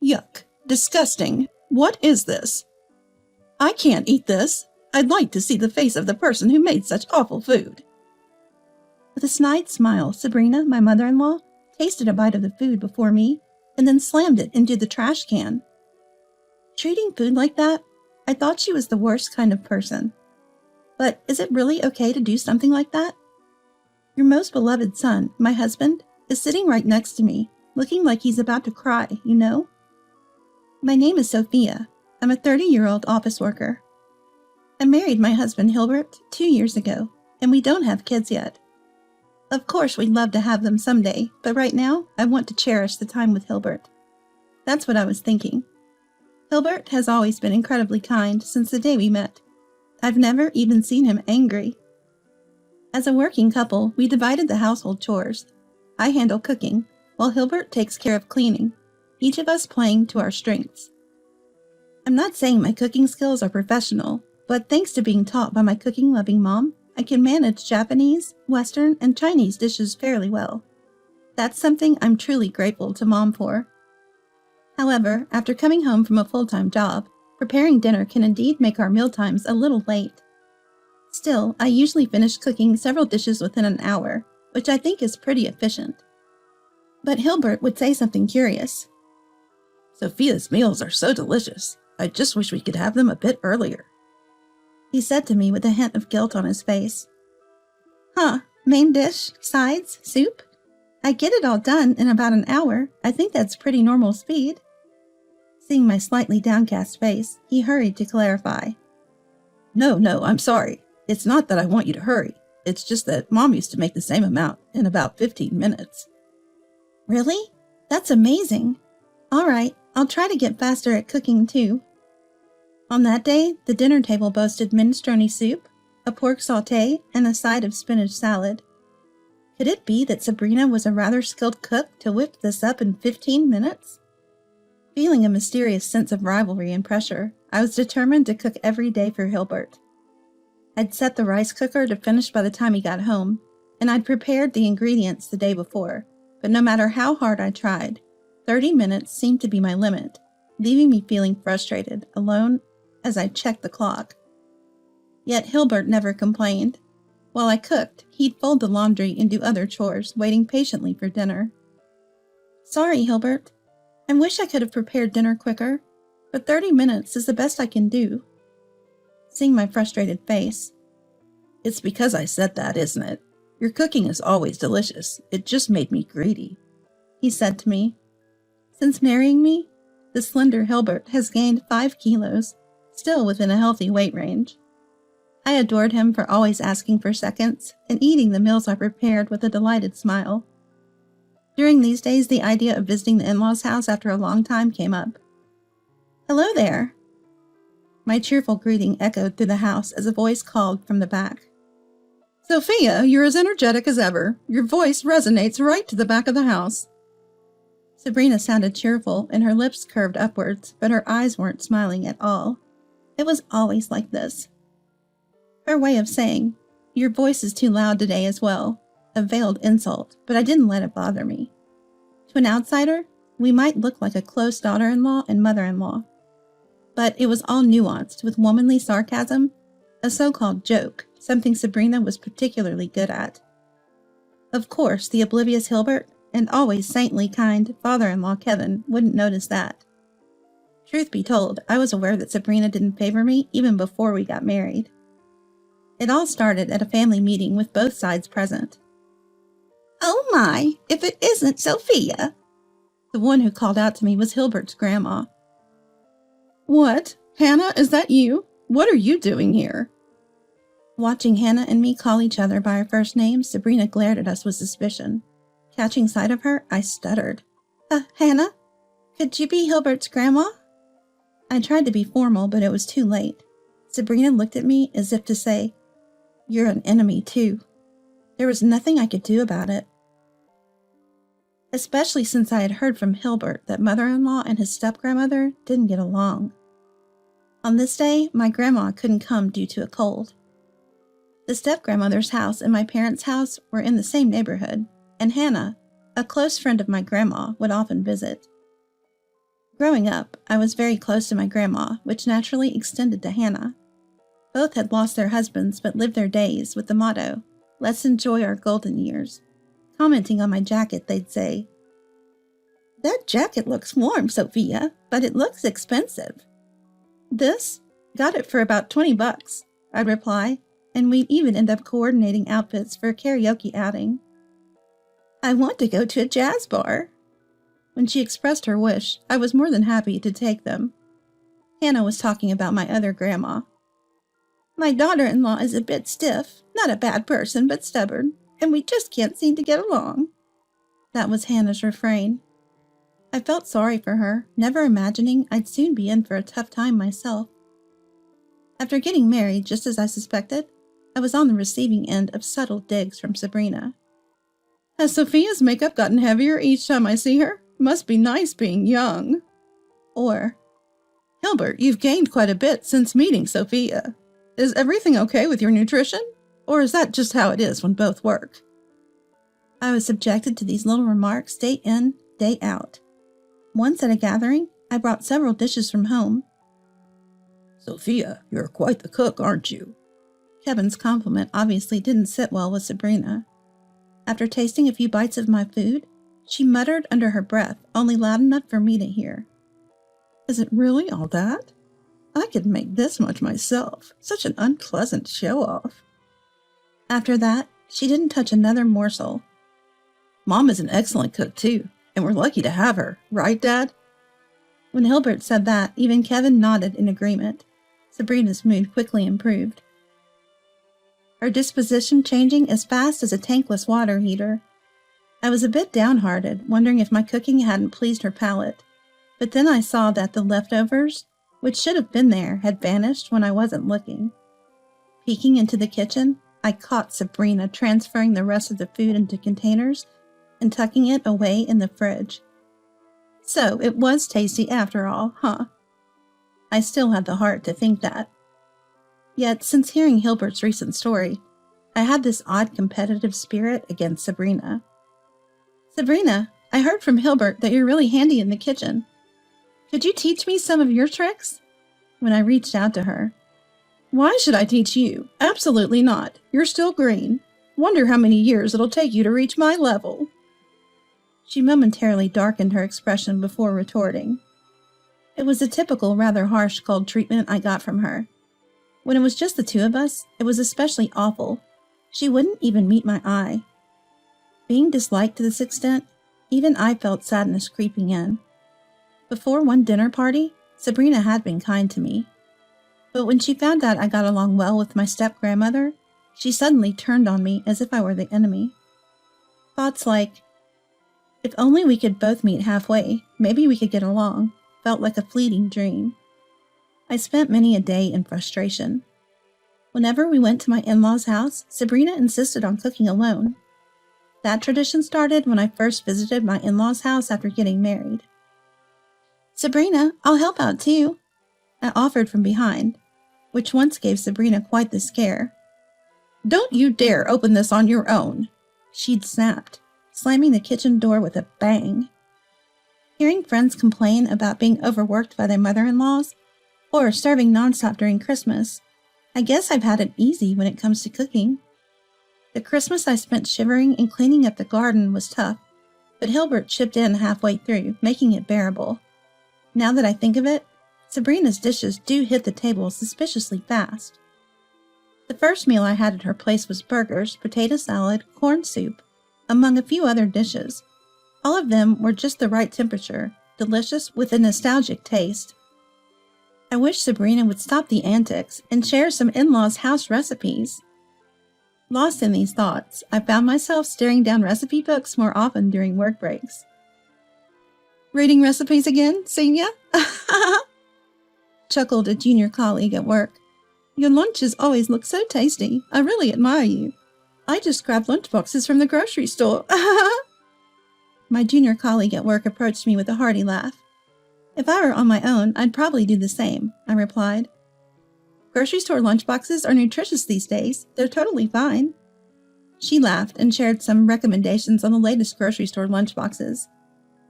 Yuck. Disgusting. What is this? I can't eat this. I'd like to see the face of the person who made such awful food. With a snide smile, Sabrina, my mother-in-law, tasted a bite of the food before me and then slammed it into the trash can. Treating food like that, I thought she was the worst kind of person. But is it really okay to do something like that? Your most beloved son, my husband, is sitting right next to me, looking like he's about to cry, you know? My name is Sophia. I'm a 30-year-old office worker. I married my husband Hilbert 2 years ago, and we don't have kids yet. Of course, we'd love to have them someday, but right now, I want to cherish the time with Hilbert. That's what I was thinking. Hilbert has always been incredibly kind since the day we met. I've never even seen him angry. As a working couple, we divided the household chores. I handle cooking, while Hilbert takes care of cleaning, each of us playing to our strengths. I'm not saying my cooking skills are professional, but thanks to being taught by my cooking-loving mom, I can manage Japanese, Western, and Chinese dishes fairly well. That's something I'm truly grateful to Mom for. However, after coming home from a full-time job, preparing dinner can indeed make our mealtimes a little late. Still, I usually finish cooking several dishes within an hour, which I think is pretty efficient. But Hilbert would say something curious. Sophia's meals are so delicious. I just wish we could have them a bit earlier, he said to me with a hint of guilt on his face. Huh, main dish, sides, soup? I get it all done in about an hour. I think that's pretty normal speed. Seeing my slightly downcast face, he hurried to clarify. No, I'm sorry. It's not that I want you to hurry. It's just that Mom used to make the same amount in about 15 minutes. Really? That's amazing. All right, I'll try to get faster at cooking too. On that day, the dinner table boasted minestrone soup, a pork sauté, and a side of spinach salad. Could it be that Sabrina was a rather skilled cook to whip this up in 15 minutes? Feeling a mysterious sense of rivalry and pressure, I was determined to cook every day for Hilbert. I'd set the rice cooker to finish by the time he got home, and I'd prepared the ingredients the day before, but no matter how hard I tried, 30 minutes seemed to be my limit, leaving me feeling frustrated, alone, as I checked the clock. Yet Hilbert never complained. While I cooked, he'd fold the laundry and do other chores, waiting patiently for dinner. Sorry, Hilbert. I wish I could have prepared dinner quicker, but 30 minutes is the best I can do. Seeing my frustrated face. It's because I said that, isn't it? Your cooking is always delicious. It just made me greedy, he said to me. Since marrying me, the slender Hilbert has gained 5 kilos, still within a healthy weight range. I adored him for always asking for seconds and eating the meals I prepared with a delighted smile. During these days, the idea of visiting the in-laws' house after a long time came up. Hello there. My cheerful greeting echoed through the house as a voice called from the back. Sophia, you're as energetic as ever. Your voice resonates right to the back of the house. Sabrina sounded cheerful and her lips curved upwards, but her eyes weren't smiling at all. It was always like this. Her way of saying, your voice is too loud today as well, a veiled insult, but I didn't let it bother me. To an outsider, we might look like a close daughter-in-law and mother-in-law. But it was all nuanced with womanly sarcasm, a so-called joke, something Sabrina was particularly good at. Of course, the oblivious Hilbert and always saintly kind father-in-law Kevin wouldn't notice that. Truth be told, I was aware that Sabrina didn't favor me even before we got married. It all started at a family meeting with both sides present. Oh my, if it isn't Sophia! The one who called out to me was Hilbert's grandma. What? Hannah, is that you? What are you doing here? Watching Hannah and me call each other by our first names, Sabrina glared at us with suspicion. Catching sight of her, I stuttered. Hannah? Could you be Hilbert's grandma? I tried to be formal, but it was too late. Sabrina looked at me as if to say, You're an enemy too. There was nothing I could do about it. Especially since I had heard from Hilbert that mother-in-law and his step-grandmother didn't get along. On this day, my grandma couldn't come due to a cold. The step-grandmother's house and my parents' house were in the same neighborhood, and Hannah, a close friend of my grandma, would often visit. Growing up, I was very close to my grandma, which naturally extended to Hannah. Both had lost their husbands but lived their days with the motto, "Let's enjoy our golden years." Commenting on my jacket, they'd say, "That jacket looks warm, Sophia, but it looks expensive." "This? Got it for about $20, I'd reply, and we'd even end up coordinating outfits for a karaoke outing. "I want to go to a jazz bar." When she expressed her wish, I was more than happy to take them. Hannah was talking about my other grandma. "My daughter-in-law is a bit stiff, not a bad person, but stubborn, and we just can't seem to get along." That was Hannah's refrain. I felt sorry for her, never imagining I'd soon be in for a tough time myself. After getting married, just as I suspected, I was on the receiving end of subtle digs from Sabrina. "Has Sophia's makeup gotten heavier each time I see her? Must be nice being young." Or, "Hilbert, you've gained quite a bit since meeting Sophia. Is everything okay with your nutrition? Or is that just how it is when both work?" I was subjected to these little remarks day in, day out. Once at a gathering, I brought several dishes from home. "Sophia, you're quite the cook, aren't you?" Kevin's compliment obviously didn't sit well with Sabrina. After tasting a few bites of my food, she muttered under her breath, only loud enough for me to hear, "Is it really all that? I could make this much myself. Such an unpleasant show-off." After that, she didn't touch another morsel. "Mom is an excellent cook, too, and we're lucky to have her. Right, Dad?" When Hilbert said that, even Kevin nodded in agreement. Sabrina's mood quickly improved, her disposition changing as fast as a tankless water heater. I was a bit downhearted, wondering if my cooking hadn't pleased her palate, but then I saw that the leftovers, which should have been there, had vanished when I wasn't looking. Peeking into the kitchen, I caught Sabrina transferring the rest of the food into containers and tucking it away in the fridge. So it was tasty after all, huh? I still had the heart to think that. Yet, since hearing Hilbert's recent story, I had this odd competitive spirit against Sabrina. "Sabrina, I heard from Hilbert that you're really handy in the kitchen. Could you teach me some of your tricks?" When I reached out to her. "Why should I teach you? Absolutely not. You're still green. Wonder how many years it'll take you to reach my level." She momentarily darkened her expression before retorting. It was the typical, rather harsh cold treatment I got from her. When it was just the two of us, it was especially awful. She wouldn't even meet my eye. Being disliked to this extent, even I felt sadness creeping in. Before one dinner party, Sabrina had been kind to me. But when she found out I got along well with my step-grandmother, she suddenly turned on me as if I were the enemy. Thoughts like, if only we could both meet halfway, maybe we could get along, felt like a fleeting dream. I spent many a day in frustration. Whenever we went to my in-laws' house, Sabrina insisted on cooking alone. That tradition started when I first visited my in-laws' house after getting married. "Sabrina, I'll help out too," I offered from behind, which once gave Sabrina quite the scare. "Don't you dare open this on your own," she'd snapped, slamming the kitchen door with a bang. Hearing friends complain about being overworked by their mother-in-laws, or starving nonstop during Christmas, I guess I've had it easy when it comes to cooking. The Christmas I spent shivering and cleaning up the garden was tough, but Hilbert chipped in halfway through, making it bearable. Now that I think of it, Sabrina's dishes do hit the table suspiciously fast. The first meal I had at her place was burgers, potato salad, corn soup, among a few other dishes. All of them were just the right temperature, delicious with a nostalgic taste. I wish Sabrina would stop the antics and share some in-laws' house recipes. Lost in these thoughts, I found myself staring down recipe books more often during work breaks. "Reading recipes again, senior?" chuckled a junior colleague at work. "Your lunches always look so tasty. I really admire you. I just grabbed lunch boxes from the grocery store." My junior colleague at work approached me with a hearty laugh. "If I were on my own, I'd probably do the same," I replied. "Grocery store lunchboxes are nutritious these days. They're totally fine." She laughed and shared some recommendations on the latest grocery store lunchboxes.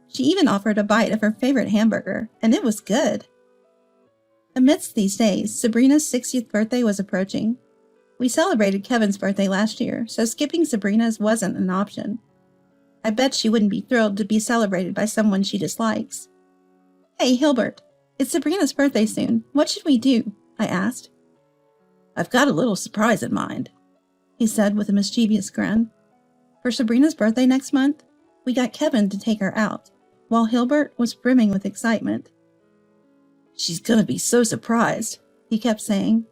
She even offered a bite of her favorite hamburger, and it was good. Amidst these days, Sabrina's 60th birthday was approaching. We celebrated Kevin's birthday last year, so skipping Sabrina's wasn't an option. I bet she wouldn't be thrilled to be celebrated by someone she dislikes. "Hey, Hilbert, it's Sabrina's birthday soon. What should we do?" I asked. "I've got a little surprise in mind," he said with a mischievous grin. For Sabrina's birthday next month, we got Kevin to take her out, while Hilbert was brimming with excitement. "She's gonna be so surprised," he kept saying.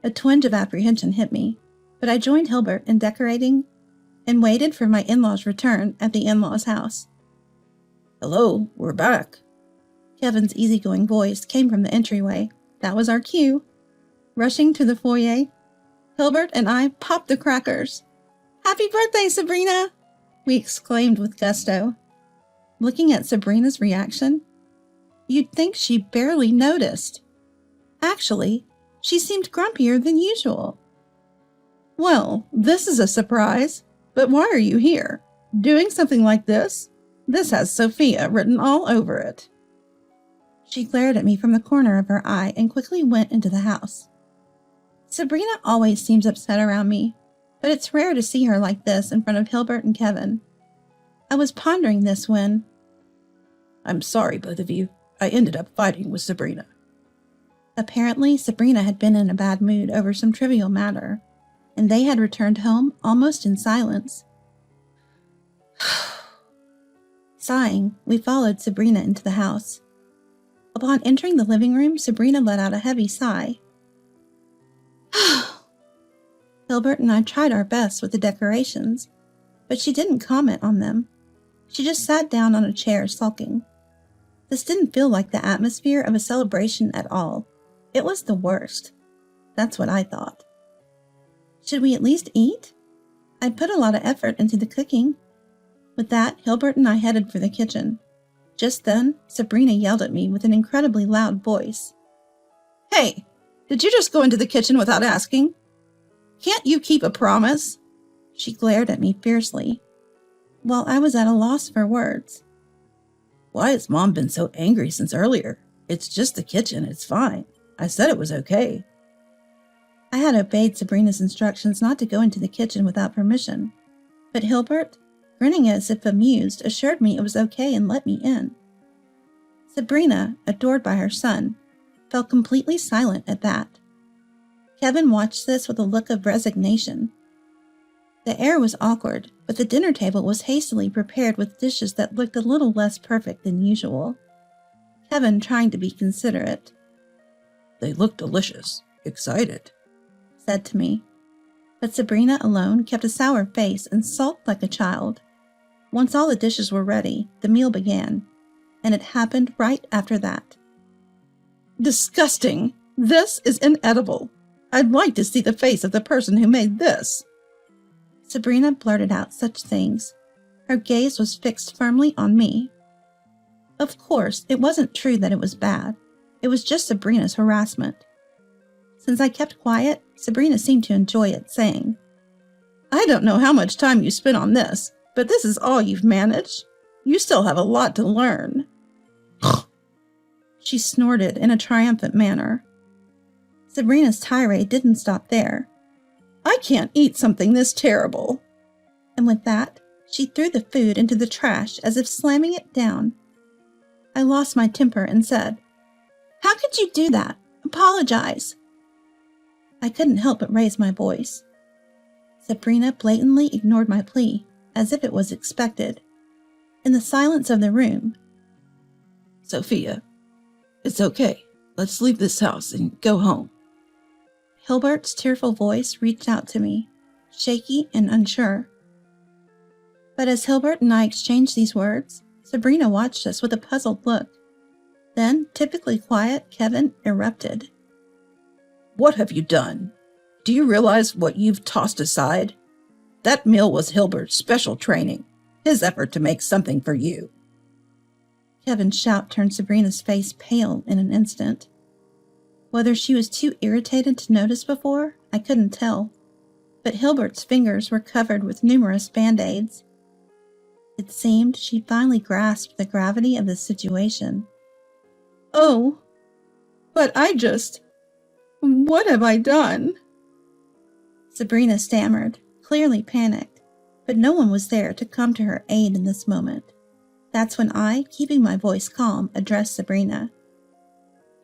A twinge of apprehension hit me, but I joined Hilbert in decorating and waited for my in-laws' return at the in-laws' house. "Hello, we're back." Kevin's easygoing voice came from the entryway. That was our cue. Rushing to the foyer, Hilbert and I popped the crackers. "Happy birthday, Sabrina!" we exclaimed with gusto. Looking at Sabrina's reaction, you'd think she barely noticed. Actually, she seemed grumpier than usual. "Well, this is a surprise. But why are you here? Doing something like this? This has Sophia written all over it." She glared at me from the corner of her eye and quickly went into the house. Sabrina always seems upset around me, but it's rare to see her like this in front of Hilbert and Kevin. I was pondering this when... "I'm sorry, both of you. I ended up fighting with Sabrina." Apparently, Sabrina had been in a bad mood over some trivial matter, and they had returned home almost in silence. Sighing, we followed Sabrina into the house. Upon entering the living room, Sabrina let out a heavy sigh. Hilbert and I tried our best with the decorations, but she didn't comment on them. She just sat down on a chair sulking. This didn't feel like the atmosphere of a celebration at all. It was the worst. That's what I thought. Should we at least eat? I'd put a lot of effort into the cooking. With that, Hilbert and I headed for the kitchen. Just then, Sabrina yelled at me with an incredibly loud voice. "Hey, did you just go into the kitchen without asking? Can't you keep a promise?" She glared at me fiercely, while I was at a loss for words. "Why has Mom been so angry since earlier? It's just the kitchen, it's fine. I said it was okay." I had obeyed Sabrina's instructions not to go into the kitchen without permission, but Hilbert, grinning as if amused, assured me it was okay and let me in. Sabrina, adored by her son, fell completely silent at that. Kevin watched this with a look of resignation. The air was awkward, but the dinner table was hastily prepared with dishes that looked a little less perfect than usual. Kevin trying to be considerate. "They look delicious. Excited," said to me. But Sabrina alone kept a sour face and sulked like a child. Once all the dishes were ready, the meal began, and it happened right after that. "Disgusting! This is inedible. I'd like to see the face of the person who made this." Sabrina blurted out such things. Her gaze was fixed firmly on me. Of course, it wasn't true that it was bad. It was just Sabrina's harassment. Since I kept quiet, Sabrina seemed to enjoy it, saying, "I don't know how much time you spent on this, but this is all you've managed. You still have a lot to learn." She snorted in a triumphant manner. Sabrina's tirade didn't stop there. "I can't eat something this terrible." And with that, she threw the food into the trash as if slamming it down. I lost my temper and said, "How could you do that? Apologize." I couldn't help but raise my voice. Sabrina blatantly ignored my plea, as if it was expected. In the silence of the room, "Sophia, it's okay. Let's leave this house and go home." Hilbert's tearful voice reached out to me, shaky and unsure. But as Hilbert and I exchanged these words, Sabrina watched us with a puzzled look. Then, typically quiet, Kevin erupted. "What have you done? Do you realize what you've tossed aside? That meal was Hilbert's special training, his effort to make something for you." Kevin's shout turned Sabrina's face pale in an instant. Whether she was too irritated to notice before, I couldn't tell, but Hilbert's fingers were covered with numerous band-aids. It seemed she finally grasped the gravity of the situation. "Oh, but what have I done?" Sabrina stammered, clearly panicked, but no one was there to come to her aid in this moment. That's when I, keeping my voice calm, addressed Sabrina.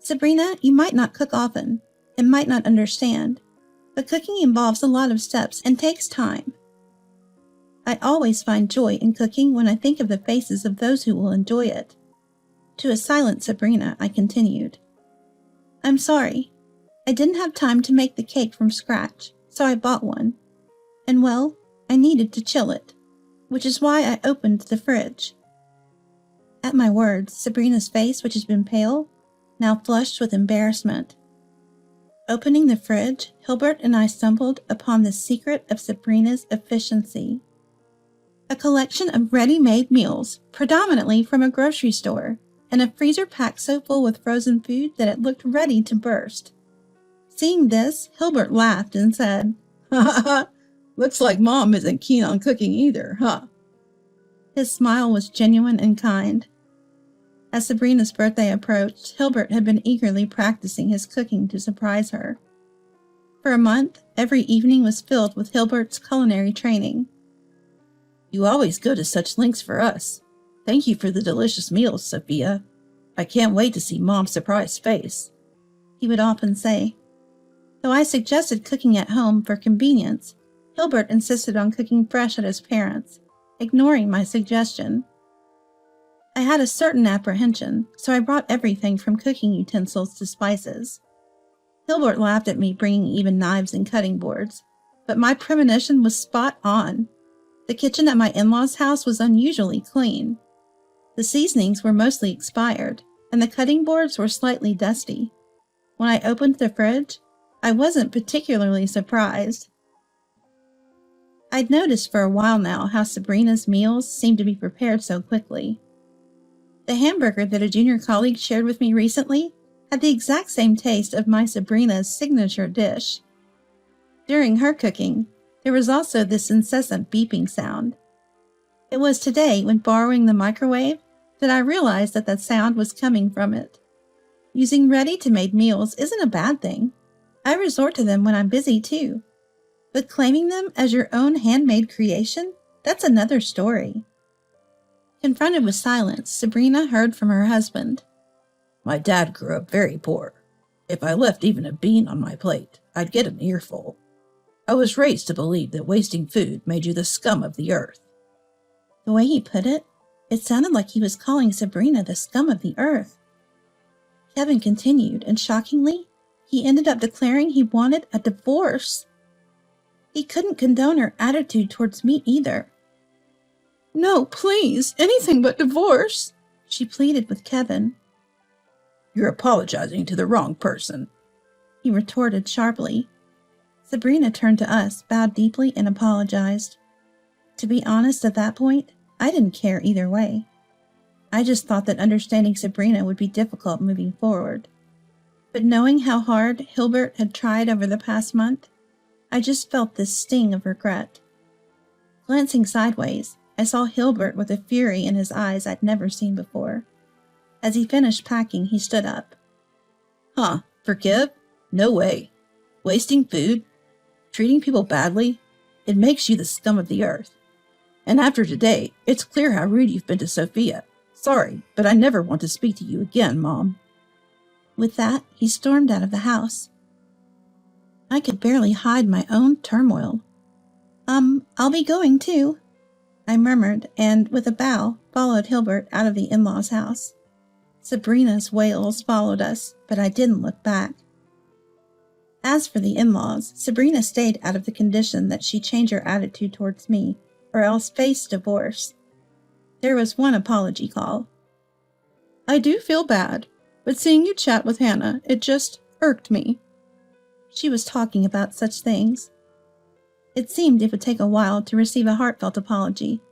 "Sabrina, you might not cook often, and might not understand, but cooking involves a lot of steps and takes time. I always find joy in cooking when I think of the faces of those who will enjoy it." To a silent Sabrina, I continued, "I'm sorry. I didn't have time to make the cake from scratch, so I bought one. And well, I needed to chill it, which is why I opened the fridge." At my words, Sabrina's face, which had been pale, now flushed with embarrassment. Opening the fridge, Hilbert and I stumbled upon the secret of Sabrina's efficiency. A collection of ready-made meals, predominantly from a grocery store, and a freezer packed so full with frozen food that it looked ready to burst. Seeing this, Hilbert laughed and said, "Ha ha ha, looks like Mom isn't keen on cooking either, huh?" His smile was genuine and kind. As Sabrina's birthday approached, Hilbert had been eagerly practicing his cooking to surprise her. For a month, every evening was filled with Hilbert's culinary training. "You always go to such lengths for us. Thank you for the delicious meals, Sophia. I can't wait to see Mom's surprised face," he would often say. Though I suggested cooking at home for convenience, Hilbert insisted on cooking fresh at his parents', ignoring my suggestion. I had a certain apprehension, so I brought everything from cooking utensils to spices. Hilbert laughed at me bringing even knives and cutting boards, but my premonition was spot on. The kitchen at my in-laws' house was unusually clean. The seasonings were mostly expired, and the cutting boards were slightly dusty. When I opened the fridge, I wasn't particularly surprised. I'd noticed for a while now how Sabrina's meals seemed to be prepared so quickly. The hamburger that a junior colleague shared with me recently had the exact same taste of my Sabrina's signature dish. During her cooking, there was also this incessant beeping sound. It was today, when borrowing the microwave, that I realized that that sound was coming from it. Using ready-to-made meals isn't a bad thing. I resort to them when I'm busy too. But claiming them as your own handmade creation, that's another story. Confronted with silence, Sabrina heard from her husband. "My dad grew up very poor. If I left even a bean on my plate, I'd get an earful. I was raised to believe that wasting food made you the scum of the earth." The way he put it, it sounded like he was calling Sabrina the scum of the earth. Kevin continued, and shockingly, he ended up declaring he wanted a divorce. He couldn't condone her attitude towards me either. "No, please, anything but divorce," she pleaded with Kevin. "You're apologizing to the wrong person," he retorted sharply. Sabrina turned to us, bowed deeply, and apologized. To be honest, at that point, I didn't care either way. I just thought that understanding Sabrina would be difficult moving forward. But knowing how hard Hilbert had tried over the past month, I just felt this sting of regret. Glancing sideways, I saw Hilbert with a fury in his eyes I'd never seen before. As he finished packing, he stood up. "Huh, forgive? No way. Wasting food? Treating people badly? It makes you the scum of the earth. And after today, it's clear how rude you've been to Sophia. Sorry, but I never want to speak to you again, Mom." With that, he stormed out of the house. I could barely hide my own turmoil. I'll be going too," I murmured, and with a bow, followed Hilbert out of the in-laws' house. Sabrina's wails followed us, but I didn't look back. As for the in-laws, Sabrina stayed out of the condition that she change her attitude towards me, or else face divorce. There was one apology call. "I do feel bad, but seeing you chat with Hannah, it just irked me." She was talking about such things. It seemed it would take a while to receive a heartfelt apology,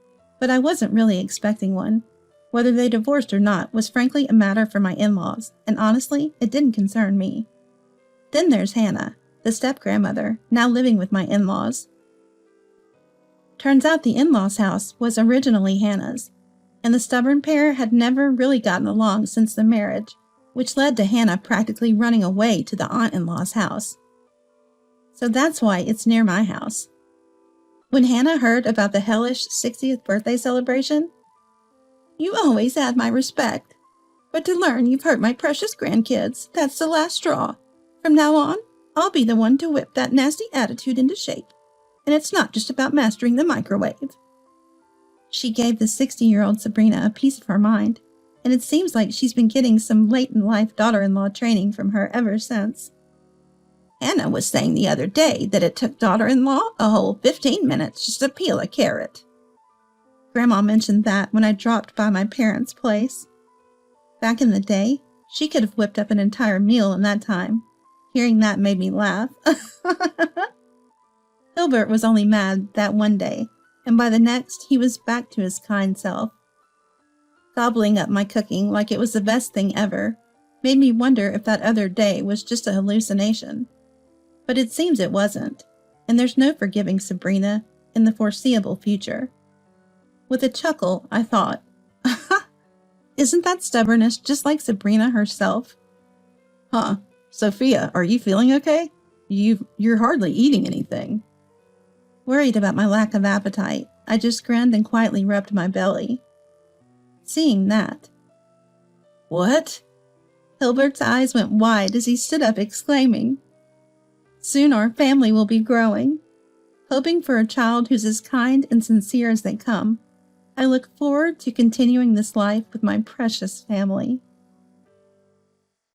but I wasn't really expecting one. Whether they divorced or not was frankly a matter for my in-laws, and honestly, it didn't concern me. Then there's Hannah, the step-grandmother, now living with my in-laws. Turns out the in-laws' house was originally Hannah's, and the stubborn pair had never really gotten along since the marriage, which led to Hannah practically running away to the aunt-in-law's house. So that's why it's near my house. When Hannah heard about the hellish 60th birthday celebration, "You always had my respect, but to learn you've hurt my precious grandkids, that's the last straw. From now on, I'll be the one to whip that nasty attitude into shape. And it's not just about mastering the microwave." She gave the 60-year-old Sabrina a piece of her mind, and it seems like she's been getting some late-in-life daughter-in-law training from her ever since. Hannah was saying the other day that it took daughter-in-law a whole 15 minutes just to peel a carrot. Grandma mentioned that when I dropped by my parents' place. Back in the day, she could have whipped up an entire meal in that time. Hearing that made me laugh. Hilbert was only mad that one day, and by the next he was back to his kind self. Gobbling up my cooking like it was the best thing ever made me wonder if that other day was just a hallucination. But it seems it wasn't, and there's no forgiving Sabrina in the foreseeable future. With a chuckle, I thought, isn't that stubbornness just like Sabrina herself? "Huh, Sophia, are you feeling okay? You're hardly eating anything." Worried about my lack of appetite, I just grinned and quietly rubbed my belly. Seeing that, "What?" Hilbert's eyes went wide as he stood up exclaiming, "Soon our family will be growing. Hoping for a child who's as kind and sincere as they come, I look forward to continuing this life with my precious family."